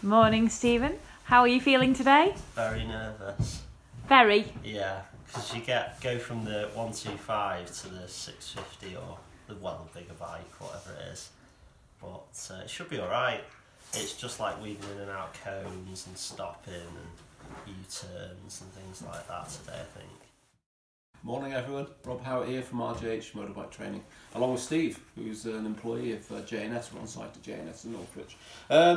Morning, Stephen. How are you feeling today? Very nervous. Very. Yeah, because you go from the 125 to the 650 or the bigger bike, whatever it is. But it should be alright. It's just like weaving in and out cones and stopping and U-turns and things like that today, I think. Morning everyone, Rob Howard here from RJH Motorbike Training, along with Steve, who's an employee of J&S. We're on site at J&S in Northwich.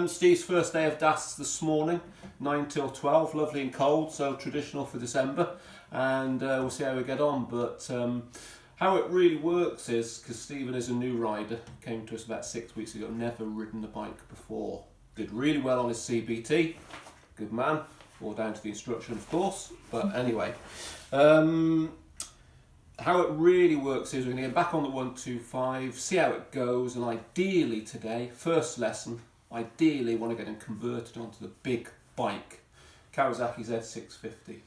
Steve's first day of DAS this morning, 9 till 12, lovely and cold, so traditional for December, and we'll see how we get on. But how it really works is, because Stephen is a new rider, came to us about 6 weeks ago, never ridden the bike before, did really well on his CBT, good man, all down to the instruction of course, but anyway. How it really works is we're going to get back on the 125, see how it goes, and ideally today, first lesson, ideally want to get him converted onto the big bike, Kawasaki Z650.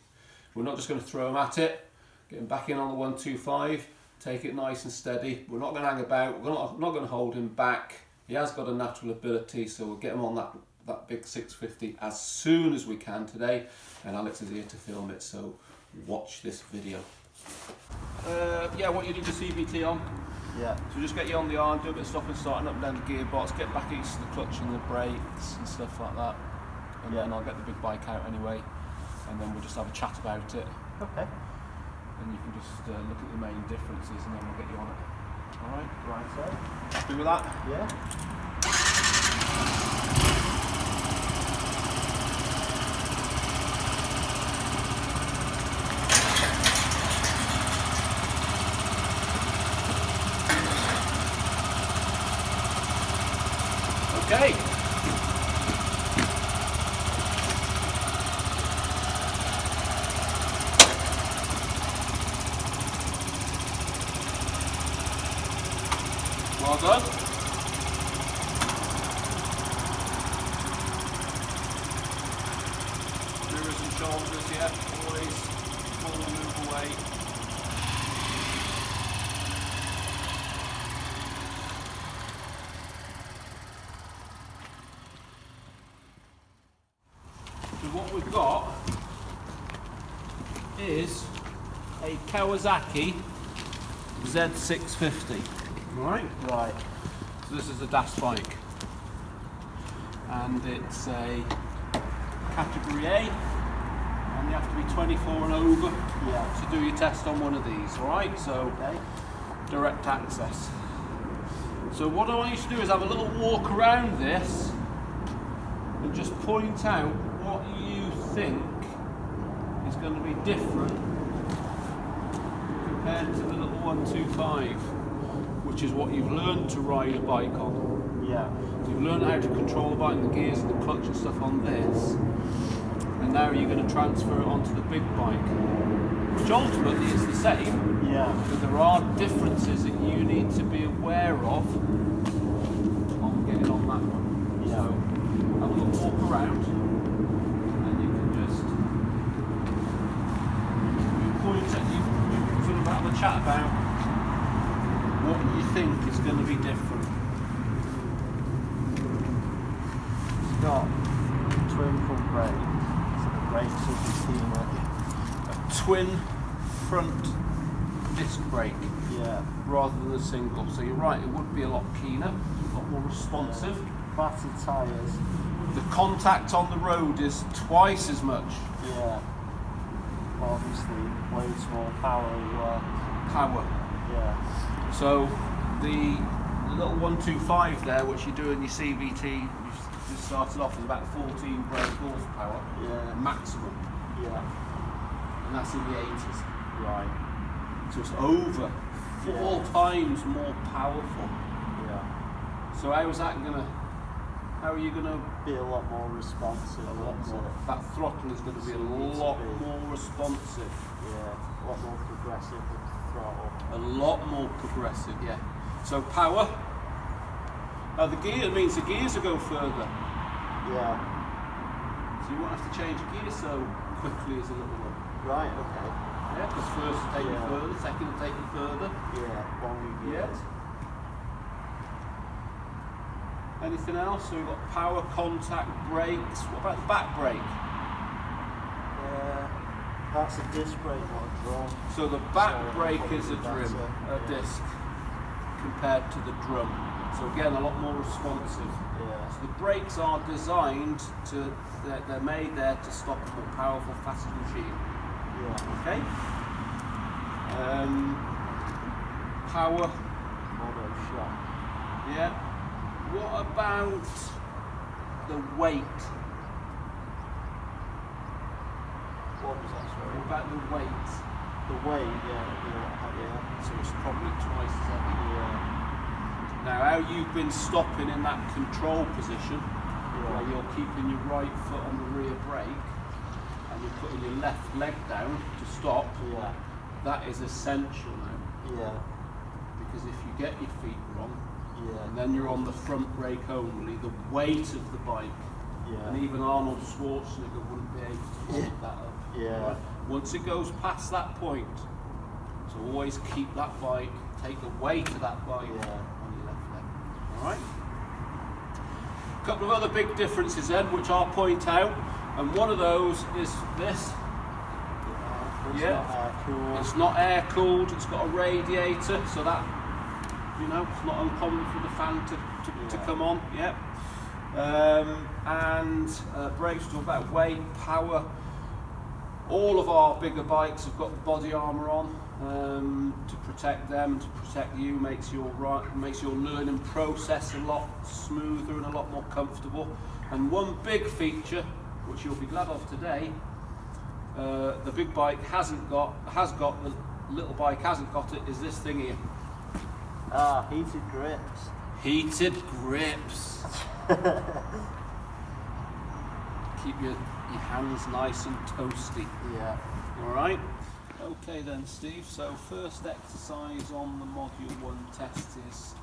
We're not just going to throw him at it, get him back in on the 125, take it nice and steady. We're not going to hang about, we're not going to hold him back. He has got a natural ability, so we'll get him on that big 650 as soon as we can today, and Alex is here to film it, so watch this video. Yeah, what you need your CBT on. Yeah. So just get you on the arm, do a bit of stop and starting up and down the gearbox, get back used to the clutch and the brakes and stuff like that. And then I'll get the big bike out anyway, and then we'll just have a chat about it. Okay. And you can just look at the main differences, and then we'll get you on it. Alright? Right, so. Happy with that? Yeah. Okay. Well done. Mirrors and shoulders, yeah, always full move away. So what we've got is a Kawasaki Z650. Right? Right. So this is a DAS bike, and it's a category A, and you have to be 24 and over to do your test on one of these. Alright, so direct access. So what I want you to do is have a little walk around this and just point out what you think is going to be different compared to the little 125, which is what you've learned to ride a bike on. Yeah. You've learned how to control the bike and the gears and the clutch and stuff on this, and now you're going to transfer it onto the big bike, which ultimately is the same. Yeah. But there are differences that you need to be aware of on getting on that one. Yeah. So have a little walk around, and you can just point at you sort of have a chat about what you think is going to be different. It's got twin front brakes, so the brakes will be seamless. A twin front disc brake rather than a single. So you're right, it would be a lot keener, a lot more responsive. Battered tyres. The contact on the road is twice as much. Yeah. Well, obviously, loads more power as well. Power. Yeah. So the little 125 there, which you do in your CVT, you just started off with about 14 brake horsepower. Yeah. Maximum. Yeah. And that's in the 80s. Right. So it's over 4 times more powerful. Yeah. So how are you gonna Be a lot more responsive. a lot more? That throttle is going to be a lot more responsive. Yeah. A lot more progressive with the throttle. A lot more progressive, yeah. So power. The gear means the gears will go further. Yeah. So you won't have to change gear so quickly as a little one. Right. Okay. Yeah, because first will take you further, second will take you further. Yeah. Longer gears. Anything else? So we've got power, contact, brakes. What about the back brake? That's a disc brake, not a drum. So the back brake is a disc compared to the drum. So again, a lot more responsive. Yeah. So the brakes are designed to, they're made there to stop a more powerful, faster machine. Yeah. Okay. Power. Mono shock. Yeah. What about the weight? What was that, sorry? What about the weight? The weight, yeah. So it's probably twice as heavy. Yeah. Now, how you've been stopping in that control position, where you're keeping your right foot on the rear brake and you're putting your left leg down to stop, that is essential now. Yeah. Because if you get your feet wrong, Yeah. and then you're on the front brake only, the weight of the bike, and even Arnold Schwarzenegger wouldn't be able to hold that up. Yeah. Right? Once it goes past that point, so always keep that bike, take the weight of that bike on your left leg. Alright? A couple of other big differences then, which I'll point out, and one of those is this. It's not air cooled. It's not air cooled, it's got a radiator, so that, you know, it's not uncommon for the fan to come on. Yep. And brakes, talk about weight, power. All of our bigger bikes have got the body armour on to protect them, to protect you, makes your learning process a lot smoother and a lot more comfortable. And one big feature, which you'll be glad of today, the big bike has got, the little bike hasn't got it, is this thing here. Ah, heated grips. Heated grips. Keep your hands nice and toasty. Yeah. Alright? Okay then, Steve, so first exercise on the Module 1 test is...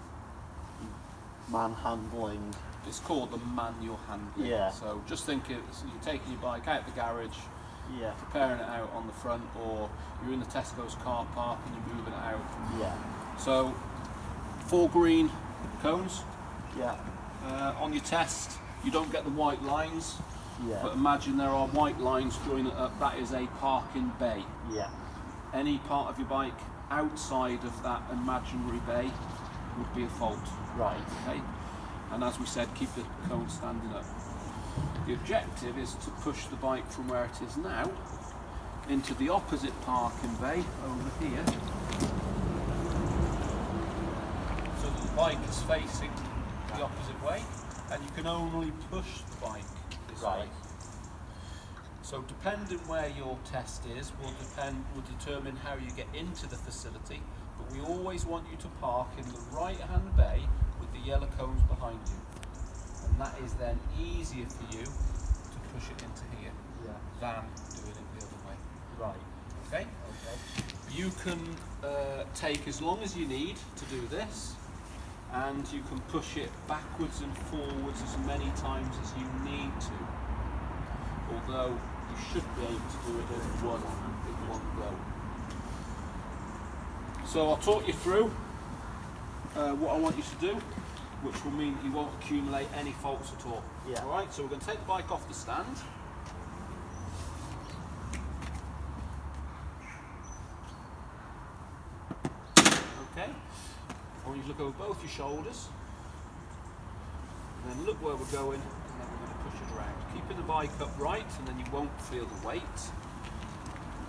Manhandling. It's called the manual handling. Yeah. So just think you're taking your bike out the garage, Yeah. preparing it out on the front, or you're in the Tesco's car park and you're moving it out. Yeah. So 4 green cones. Yeah. On your test, you don't get the white lines, Yeah. but imagine there are white lines joining up. That is a parking bay. Yeah. Any part of your bike outside of that imaginary bay would be a fault. Right. Okay? And as we said, keep the cone standing up. The objective is to push the bike from where it is now into the opposite parking bay over here, so that the bike is facing the opposite way, and you can only push the bike this way. So depending where your test is will determine how you get into the facility, but we always want you to park in the right hand bay with the yellow cones behind you, and that is then easier for you to push it into here than doing it the other way. Right. Okay? Okay. You can take as long as you need to do this, and you can push it backwards and forwards as many times as you need to, although you should be able to do it in one go. So I'll talk you through what I want you to do, which will mean that you won't accumulate any faults at all. Yeah. Alright, so we're going to take the bike off the stand. Okay, I want you to look over both your shoulders, and then look where we're going, and then we're going to push it around. Keeping the bike upright, and then you won't feel the weight.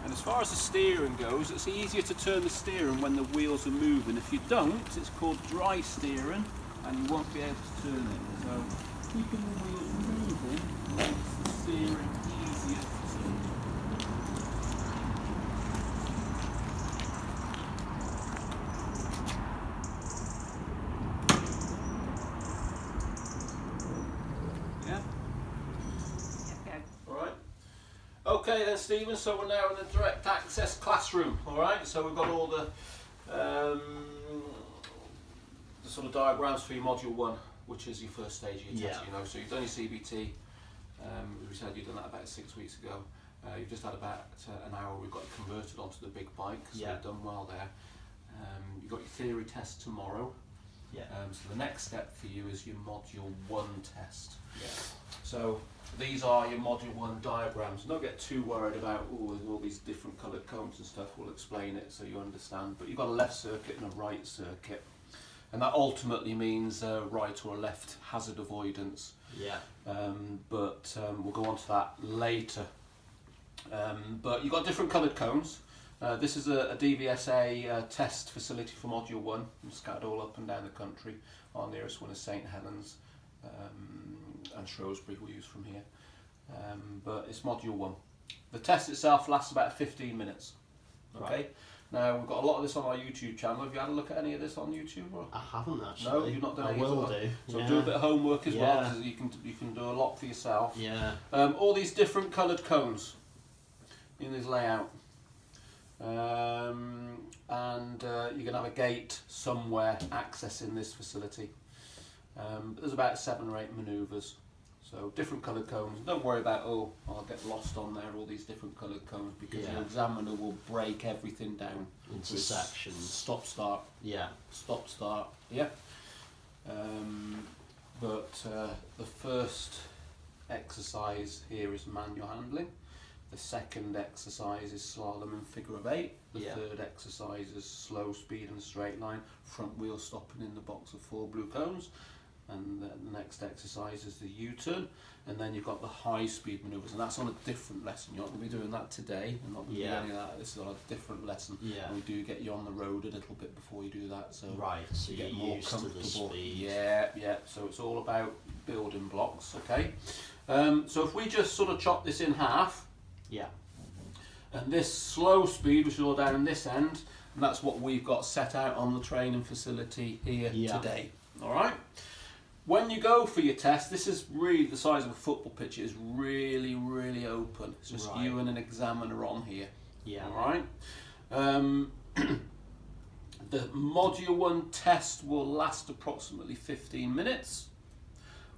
And as far as the steering goes, it's easier to turn the steering when the wheels are moving. If you don't, it's called dry steering, and you won't be able to turn it. So keeping the wheels moving makes the steering easier to turn. Okay then, Stephen, so we're now in the direct access classroom, alright? So we've got all the sort of diagrams for your Module 1, which is your first stage of your test, you know. So you've done your CBT, as we said, you've done that about 6 weeks ago. You've just had about an hour, we've got it converted onto the big bike, so you've done well there. You've got your theory test tomorrow, Yeah. So the next step for you is your module 1 test. Yeah. So these are your module 1 diagrams. Don't get too worried about there's all these different coloured cones and stuff. We'll explain it so you understand. But you've got a left circuit and a right circuit, and that ultimately means right or left hazard avoidance. Yeah. We'll go on to that later. But you've got different coloured cones. This is a DVSA test facility for Module 1, scattered all up and down the country. Our nearest one is St Helens, and Shrewsbury we use from here. But it's Module 1. The test itself lasts about 15 minutes. Okay. Right. Now we've got a lot of this on our YouTube channel. Have you had a look at any of this on YouTube? Or? I haven't actually. No, you've not done I any. will do. So Yeah. do a bit of homework as well, Yeah. because you can do a lot for yourself. Yeah. All these different coloured cones in this layout. You're going to have a gate somewhere accessing this facility. There's about 7 or 8 manoeuvres. So different coloured cones. Don't worry about, I'll get lost on there, all these different coloured cones, because Yeah. your examiner will break everything down Into with sections. Stop, start, Yeah. stop, start. Yeah. The first exercise here is manual handling. The second exercise is slalom and figure of 8. The Yeah. third exercise is slow speed and straight line, front wheel stopping in the box of 4 blue cones. And the next exercise is the U-turn. And then you've got the high speed manoeuvres, and that's on a different lesson. You're not going to be doing that today. You're not going to Yeah. do any of that. This is on a different lesson. Yeah. And we do get you on the road a little bit before you do that. So Right. So you you're get more used to the comfortable. speed. Yeah. So it's all about building blocks, okay? So if we just sort of chop this in half, Yeah. and this slow speed, which is all down this end, and that's what we've got set out on the training facility here Yeah. today. All right. When you go for your test, this is really the size of a football pitch. It is really, really open. It's just Right. you and an examiner on here. Yeah. All right. The Module 1 test will last approximately 15 minutes.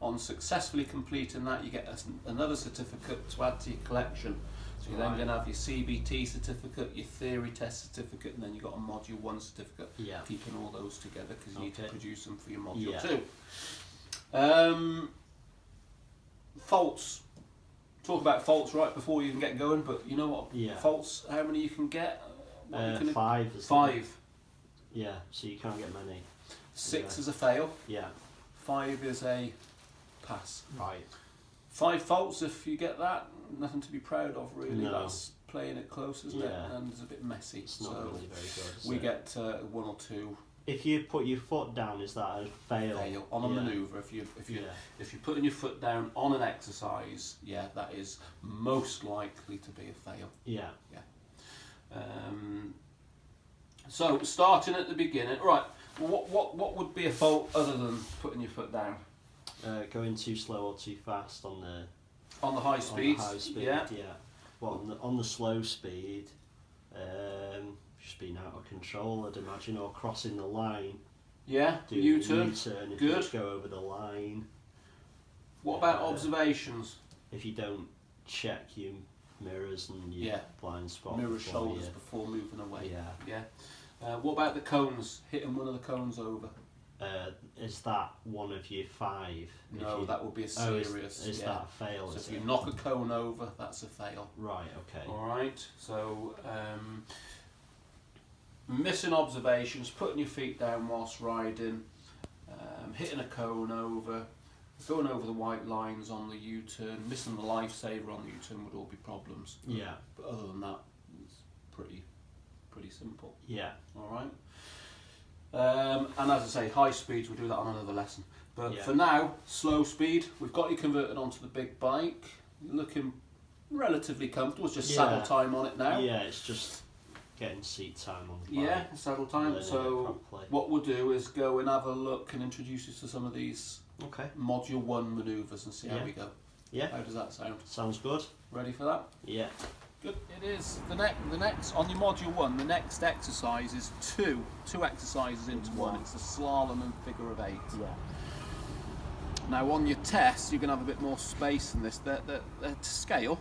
On successfully completing that, you get another certificate to add to your collection. So you're then Right. going to have your CBT certificate, your theory test certificate, and then you've got a Module 1 certificate. Yeah. Keeping all those together because you need to Okay. produce them for your Module Yeah. 2. Faults. Talk about faults right before you can get going, but you know what? Yeah. Faults, how many you can get? What you can 5. isn't it? 5. Yeah. So you can't get many. 6 Yeah. is a fail. Yeah. 5 is a pass. Right. 5 faults, if you get that, nothing to be proud of really. No. That's playing it close, isn't it? Yeah. And it's a bit messy. It's not so really very good. Is we it? get 1 or 2 If you put your foot down, is that a fail? fail on a Yeah. manoeuvre. If you're Yeah. putting your foot down on an exercise, yeah, that is most likely to be a fail. Yeah. So starting at the beginning, right? What would be a fault other than putting your foot down Going too slow or too fast on the on the high speeds? high speed. Yeah. Well, on the slow speed, just being out of control, I'd imagine, or crossing the line. Yeah. Doing U-turn. U-turn if Good. you go over the line. What about observations? If you don't check your mirrors and your Yeah. blind spot. Mirror before shoulders you- before moving away. Yeah. Yeah. What about the cones? Hitting one of the cones over? Is that one of your 5? If No, you- that would be a Oh, serious. is yeah. that a fail? So is if you it? knock a cone over, that's a fail. Right. Okay. All right. So missing observations, putting your feet down whilst riding, hitting a cone over, going over the white lines on the U-turn, missing the lifesaver on the U-turn would all be problems. Yeah. But other than that, it's pretty simple. Yeah. All right. And as I say, high speeds, we'll do that on another lesson. But Yeah. for now, slow speed, we've got you converted onto the big bike. You're looking relatively comfortable. It's just saddle Yeah. time on it now. Yeah. It's just getting seat time on the bike. Yeah, saddle time. Learning it So properly. what we'll do is go and have a look and introduce you to some of these Okay. Module 1 manoeuvres and see how Yeah. we go. Yeah. How does that sound? Sounds good. Ready for that? Yeah. Good. It is. The next on your Module 1, the next exercise is two exercises into one. It's the slalom and figure of 8. Yeah. Now on your test, you're going to have a bit more space than this. They're to scale,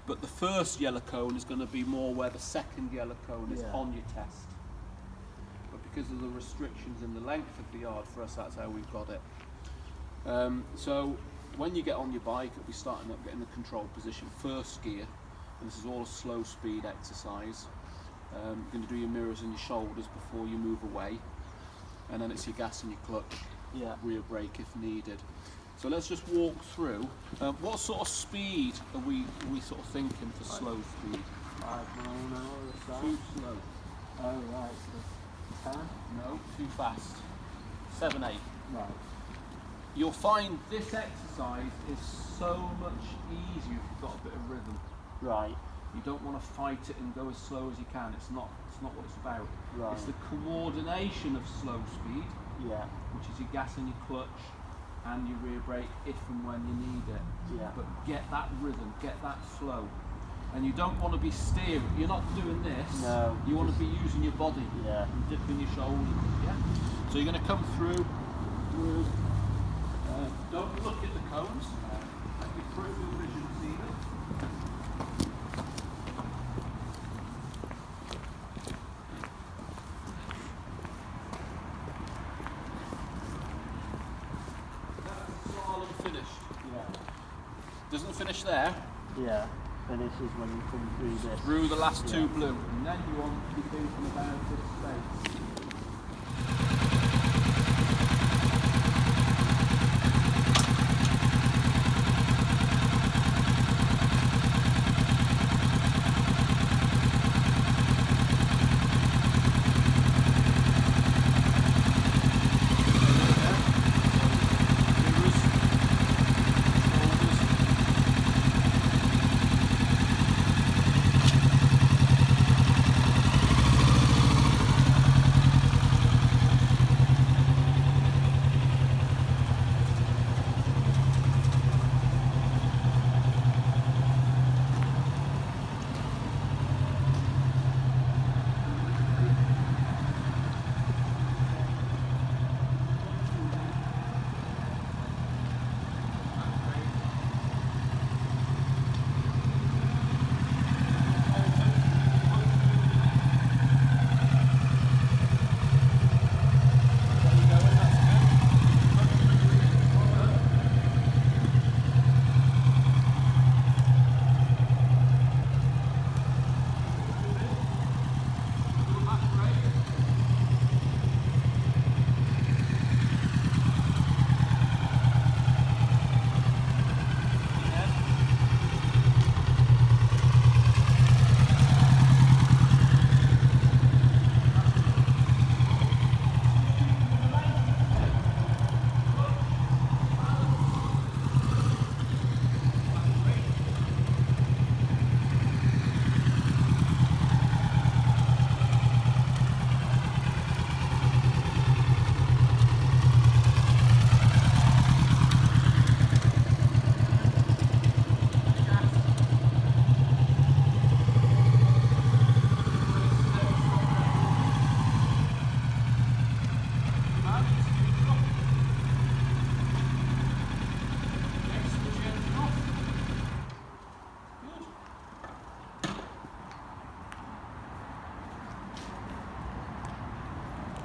but the first yellow cone is going to be more where the second yellow cone is Yeah. on your test. But because of the restrictions in the length of the yard. For us, that's how we've got it. So when you get on your bike, it'll be starting up, getting the control position, first gear, and this is all a slow speed exercise. You're going to do your mirrors and your shoulders before you move away, and then it's your gas and your clutch, rear brake if needed. So let's just walk through. What sort of speed are we sort of thinking for slow speed? 5 miles an hour or so. Too slow. Oh right, so 10? No, too fast. 7, 8. Right. You'll find this exercise is so much easier if you've got a bit of rhythm. Right. You don't want to fight it and go as slow as you can. It's not what it's about. Right. It's the coordination of slow speed, Yeah. which is your gas and your clutch and your rear brake if and when you need it. Yeah. But get that rhythm, get that flow. And you don't want to be steering. You're not doing this. No. You want to be using your body. Yeah. And dipping your shoulders. Yeah. So you're going to come through. Don't look at the cones. Let your peripheral vision see them. That's Slalom finished. Yeah. Doesn't finish there. Yeah. Finishes when you come through this. Through the last two blue. And then you want to be thinking about this space.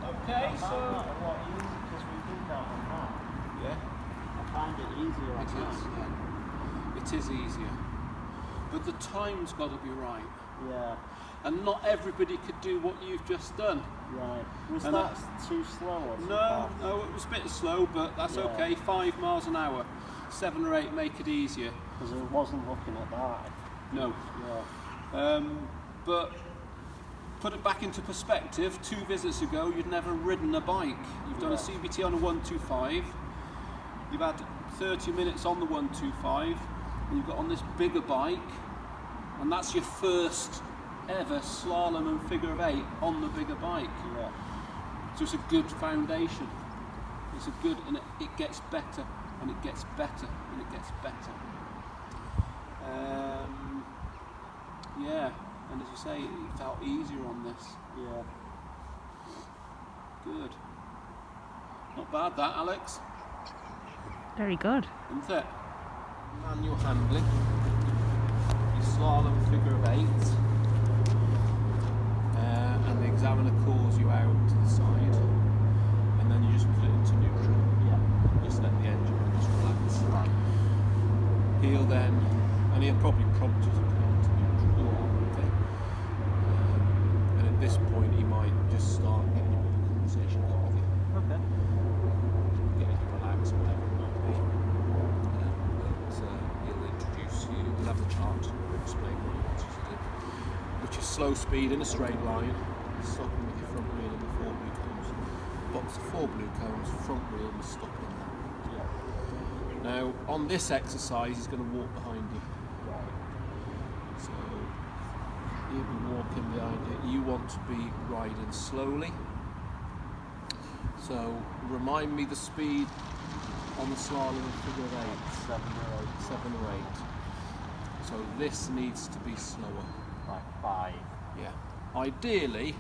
Okay, I so find that a lot easier because we did that on that. yeah, I find it easier on it that. is. Yeah. It is easier, but the time's got to be right, Yeah. and not everybody could do what you've just done. Right. Was And that too slow or too No, fast? no, it was a bit slow, but that's Yeah. okay. 5 miles an hour, 7 or 8 make it easier. Because I wasn't looking at that. No, Yeah. but put it back into perspective. 2 visits ago, you'd never ridden a bike. You've done a Yeah. CBT on a 125. You've had 30 minutes on the 125, and you've got on this bigger bike, and that's your first ever slalom and figure of 8 on the bigger bike. Yeah. So it's a good foundation. It's a good, and it gets better, and it gets better, and it gets better. Yeah, and as you say, it felt easier on this. Yeah. Good. Not bad that, Alex, Very good. isn't it? Manual handling. Your slalom figure of 8. and the examiner calls you out to the side, and then you just put it into neutral. Yeah. Just let the engine just relax. He'll then, and he'll probably prompt you to put it into neutral. Okay. And at this point, he might just start getting a bit of conversation going with you. Okay. Getting you relaxed, whatever it might be. But he'll introduce you, he'll have the chart, explain what he wants you to do, which is slow speed in a straight line, stopping with your front wheel and the 4 blue cones. Box of 4 blue cones, front wheel and stopping there. Yeah. Now, on this exercise, he's going to walk behind you. So, he'll be walking behind you. You want to be riding slowly. So, remind me the speed on the slalom figure of 8. 7 or 8. 7 or 8. So, this needs to be slower. Like 5. Yeah. Ideally,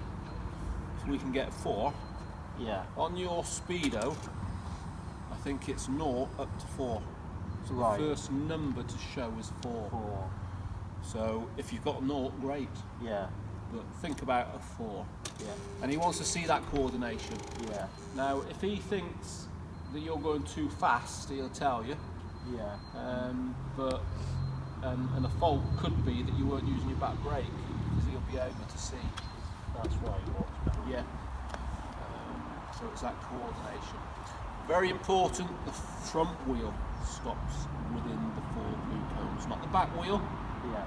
if we can get 4, Yeah. on your speedo, I think it's 0 up to 4. So Right. the first number to show is 4. 4. So if you've got 0, great. Yeah. But think about a 4. Yeah. And he wants to see that coordination. Yeah. Now, if he thinks that you're going too fast, he'll tell you. Yeah. And a fault could be that you weren't using your back brake, because he'll be able to see. That's why he walks behind. Yeah. So it's that coordination. Very important, the front wheel stops within the 4 blue cones, not the back wheel, Yeah.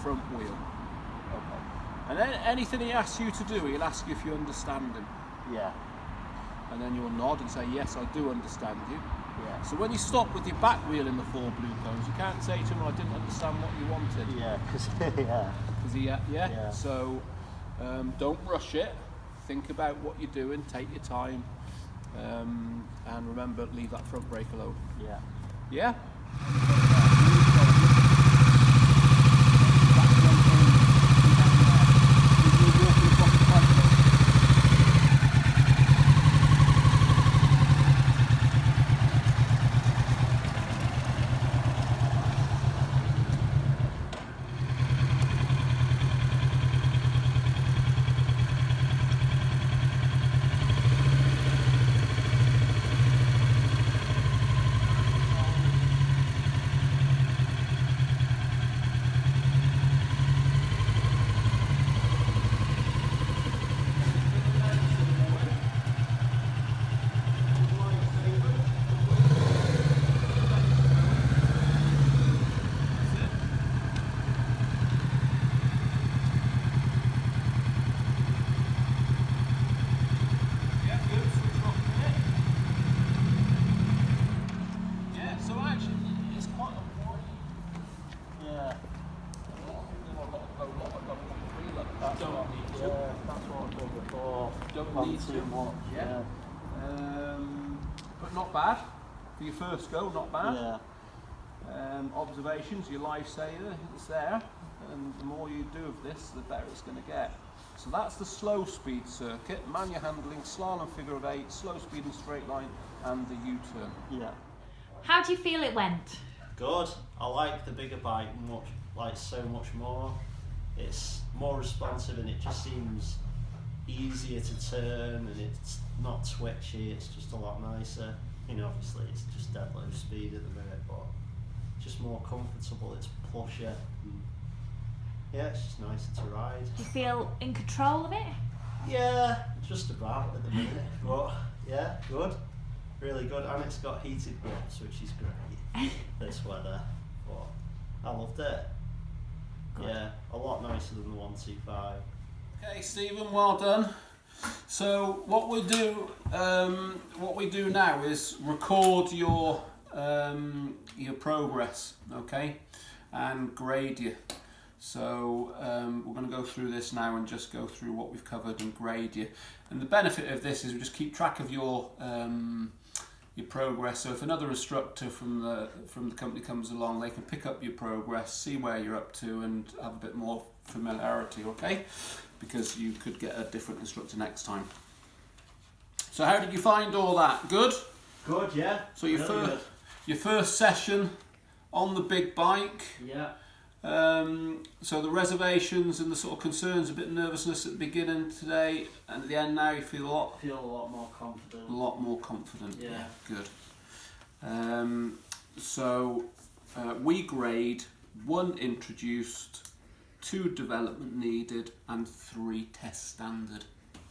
front wheel. Okay. And then anything he asks you to do, he'll ask you if you understand him. Yeah. And then you'll nod and say, yes, I do understand you. Yeah. So when you stop with your back wheel in the 4 blue cones, you can't say to him, I didn't understand what you wanted. Yeah. Because yeah. Because he, yeah? Yeah. So don't rush it. Think about what you're doing, take your time. And remember, leave that front brake alone. Yeah. Yeah? Too much. Yeah. But not bad. For your first go, not bad. Yeah. Observations, your lifesaver, it's there. And the more you do of this, the better it's going to get. So that's the slow speed circuit, manual handling, slalom figure of 8, slow speed and straight line, and the U-turn. Yeah. How do you feel it went? Good. I like the bigger bike so much more. It's more responsive and it just seems easier to turn, and it's not twitchy, it's just a lot nicer. You know, obviously it's just dead low speed at the minute, but just more comfortable, it's plusher. Yeah, it's just nicer to ride. Do you feel in control of it? Yeah, just about at the minute, but yeah, good. Really good, and it's got heated grips, which is great this weather, but I loved it. Good. Yeah, a lot nicer than the 125. Okay, Stephen, well done. So what we do now is record your progress, okay, and grade you. So we're going to go through this now and just go through what we've covered and grade you. And the benefit of this is we just keep track of your progress. So if another instructor from the company comes along, they can pick up your progress, see where you're up to, and have a bit more familiarity, okay? Because you could get a different instructor next time. So how did you find all that? Good? Good, yeah. So your first session on the big bike. Yeah. So the reservations and the sort of concerns, a bit of nervousness at the beginning today, and at the end now you feel a lot more confident. A lot more confident. Yeah. Good. We grade 1 introduced, 2 development needed, and 3 test standard.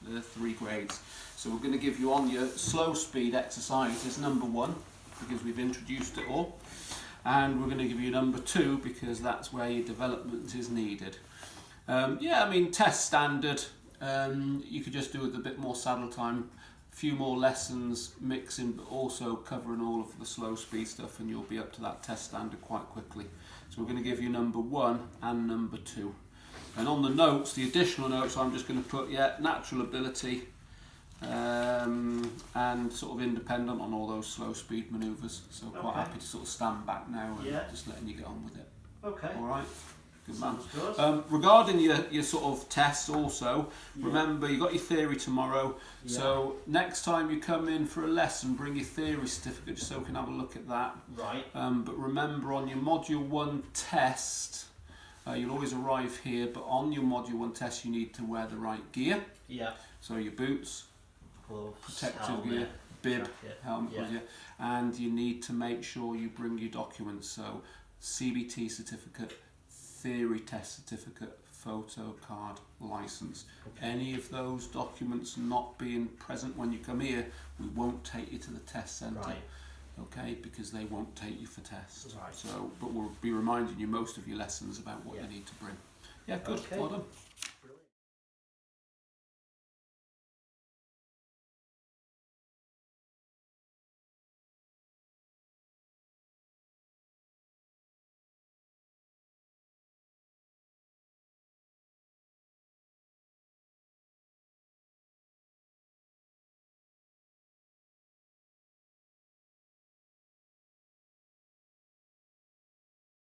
There are 3 grades. So we're going to give you on your slow speed exercises number 1 because we've introduced it all, and we're going to give you number 2 because that's where your development is needed. Test standard, you could just do with a bit more saddle time, a few more lessons mixing, but also covering all of the slow speed stuff, and you'll be up to that test standard quite quickly. So we're going to give you number 1 and number 2. And on the notes, the additional notes, I'm just going to put, natural ability, and sort of independent on all those slow speed manoeuvres. So quite happy to sort of stand back now and just letting you get on with it. Okay. All right. Good man. Sounds good. Regarding your sort of tests also, remember you've got your theory tomorrow. So next time you come in for a lesson, bring your theory certificate just so we can have a look at that. Right. But remember on your module 1 test, you'll always arrive here, but on your module 1 test you need to wear the right gear. Yeah. So your boots, gloves, protective helmet, gear, bib, jacket. helmet, and you need to make sure you bring your documents. So CBT certificate, theory test certificate, photo card, license. Any of those documents not being present when you come here, we won't take you to the test centre. Right. Okay, because they won't take you for tests. Right. So, but we'll be reminding you most of your lessons about what you need to bring. Yeah, good. Okay. Well done.